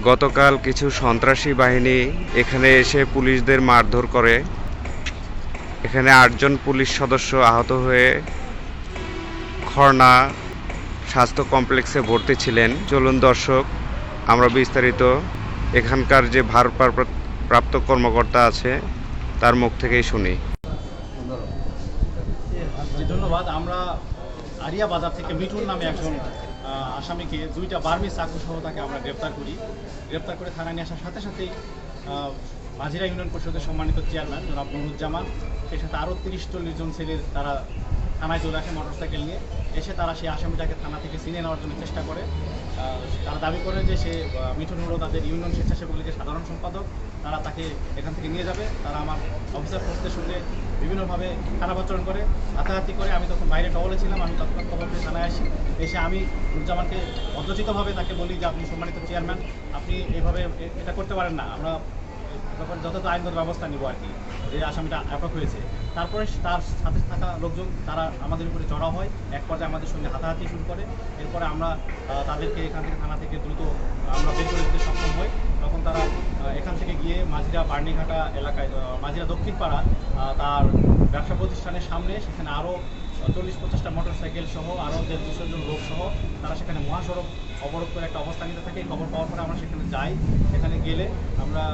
গতকাল কিছু সন্ত্রাসী বাহিনী এখানে এসে পুলিশদের মারধর করে। এখানে 8 জন পুলিশ সদস্য আহত হয়ে খড়না স্বাস্থ্য কমপ্লেক্সে ভর্তি ছিলেন। চলুন দর্শক, আমরা বিস্তারিত এখানকার যে ভারপ্রাপ্ত কর্মকর্তা আছে তার মুখ থেকেই শুনি। ধন্যবাদ। আমরা আরিয়া বাজার থেকে মিঠুন নামে একজন আসামিকে 2টা বার্মিজ চাকু সহ তাকে আমরা গ্রেপ্তার করে থানায় নিয়ে আসার সাথে সাথেই মাঝিরা ইউনিয়ন পরিষদের সম্মানিত চেয়ারম্যান জনাব নুরুজ্জামান, সেই সাথে আরও 30-40 জন ছেলে তারা থানায় চলে আসে মোটরসাইকেল নিয়ে। এসে তারা সেই আসামিটাকে থানা থেকে ছিনিয়ে নেওয়ার জন্য চেষ্টা করে। তারা দাবি করে যে সে মিঠুন হলো তাদের ইউনিয়ন স্বেচ্ছাসেবক লীগের সাধারণ সম্পাদক, তারা তাকে এখান থেকে নিয়ে যাবে। তারা আমার অফিসার ফোর্সদের সঙ্গে বিভিন্নভাবে খারাপ আচরণ করে, হাতাহাতি করে। আমি তখন বাইরে টহলে ছিলাম, আমি তৎক্ষণাৎ খবর পেয়ে থানায় আসি। এসে আমি নুরুজ্জামানকে অর্ধচিতভাবে তাকে বলি যে আপনি সম্মানিত চেয়ারম্যান, আপনি এইভাবে এটা করতে পারেন না, আমরা যথাযথ আইনগত ব্যবস্থা নিব আর কি, যে আসামিটা আটক হয়েছে। তারপরে তার সাথে থাকা লোকজন তারা আমাদের উপরে চড়াও হয়, এক পর্যায়ে আমাদের সঙ্গে হাতাহাতি শুরু করে। এরপরে আমরা তাদেরকে এখান থেকে থানা থেকে দ্রুত আমরা বের করে দিতে সক্ষম হই। তখন তারা এখান থেকে গিয়ে মাঝিরা বার্নিঘাটা এলাকায়, মাঝিরা দক্ষিণ পাড়া তার ব্যবসা প্রতিষ্ঠানের সামনে, সেখানে আরও 40-50টা মোটরসাইকেল সহ আরও 150 জন লোক সহ তারা সেখানে মহাসড়ক অবরোধ করে একটা অবস্থান নিতে থাকে। খবর পাওয়ার পরে আমরা সেখানে যাই। সেখানে গেলে আমরা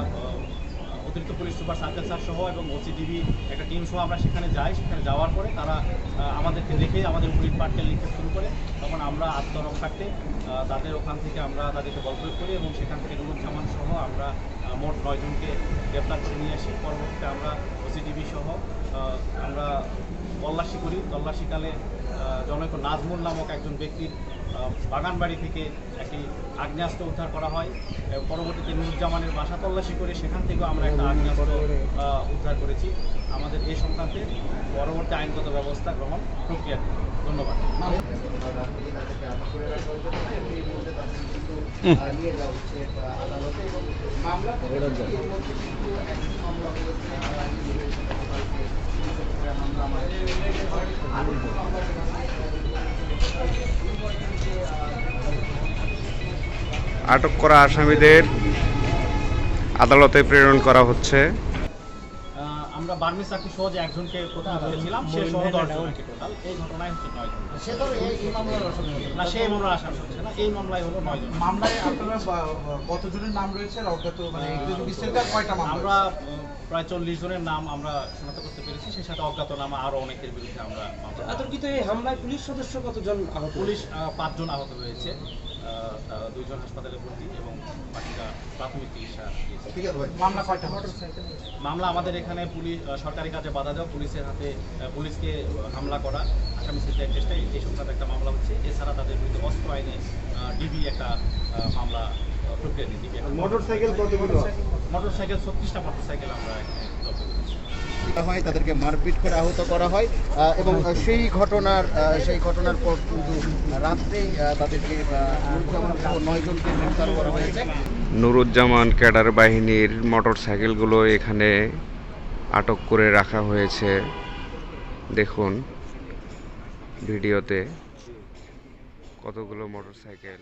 অতিরিক্ত পুলিশ সুপার সার্কেল স্যার সহ এবং ওসিডিবি একটা টিম সহ আমরা সেখানে যাই। সেখানে যাওয়ার পরে তারা আমাদেরকে দেখে আমাদের পুলিশ পাটকে লিখতে শুরু করে। তখন আমরা আত্মরক্ষার্থে তাদের ওখান থেকে আমরা তাদেরকে বল প্রয়োগ করি এবং সেখান থেকে নুরুজ্জামান সহ আমরা মোট 9 জনকে গ্রেপ্তার করে নিয়ে আসি। পরবর্তীতে আমরা ওসিডিবি সহ আমরা তল্লাশি করি। তল্লাশিকালে জনৈক নাজমুল নামক একজন ব্যক্তির বাগানবাড়ি থেকে একটি আগ্নেয়াস্ত্র উদ্ধার করা হয়। পরবর্তীতে নুরুজ্জামানের বাসা তল্লাশি করে সেখান থেকেও আমরা একটা আগ্নেয়াস্ত্র উদ্ধার করেছি। আমাদের এই সংক্রান্তে পরবর্তী আইনগত ব্যবস্থা গ্রহণ প্রক্রিয়া। ধন্যবাদ। আটক করা আসামিদের আদালতে প্রেরণ করা হচ্ছে। আমরা বার্মিজ চাকরি সহ যে একজনকে প্রথম ধরেছিলাম, সে সহ 10 জনকে টোটাল। এই ঘটনায় হচ্ছে 9 জন। সে তো এই মামলার না, সেই মামলার আসামি হচ্ছে না, এই মামলায় হলো 9 জন। মামলায় আপনারা কতজনের নাম রয়েছে অজ্ঞাত, মানে কয়টা মামলা? আমরা প্রায় 40 জনের নাম আমরা শনাক্ত করতে পেরেছি, সেই সাথে অজ্ঞাত নামা আরো অনেকের বিরুদ্ধে আমরা আতঙ্কিত। এই হামলায় পুলিশ সদস্য কতজন আহত? পুলিশ 5 জন আহত হয়েছে, 2 জন হাসপাতালে ভর্তি এবং বাকিরা প্রাথমিক চিকিৎসা। মামলা কয়টা? মামলা আমাদের এখানে পুলিশ সরকারি কাজে বাধা দেওয়া, পুলিশের হাতে পুলিশকে হামলা করা, আসামি সিদ্ধার চেষ্টা, এই সংক্রান্ত একটা মামলা হচ্ছে। এছাড়া তাদের বিরুদ্ধে অস্ত্র আইনে ডিবি একটা মামলা প্রক্রিয়া দিই। মোটরসাইকেল কতগুলো? মোটরসাইকেল 36টা মোটরসাইকেল আমরা এখানে জব্দ করেছি। হয় তাদেরকে মারপিট করে আহত করা হয় এবং সেই ঘটনার পর কিন্তু রাত্রেই তাদেরকে 9 জনকে গ্রেফতার করা হয়েছে। নুরুজ্জামান ক্যাডার বাহিনীর মোটরসাইকেলগুলো এখানে আটক করে রাখা হয়েছে। দেখুন ভিডিওতে কতগুলো মোটরসাইকেল।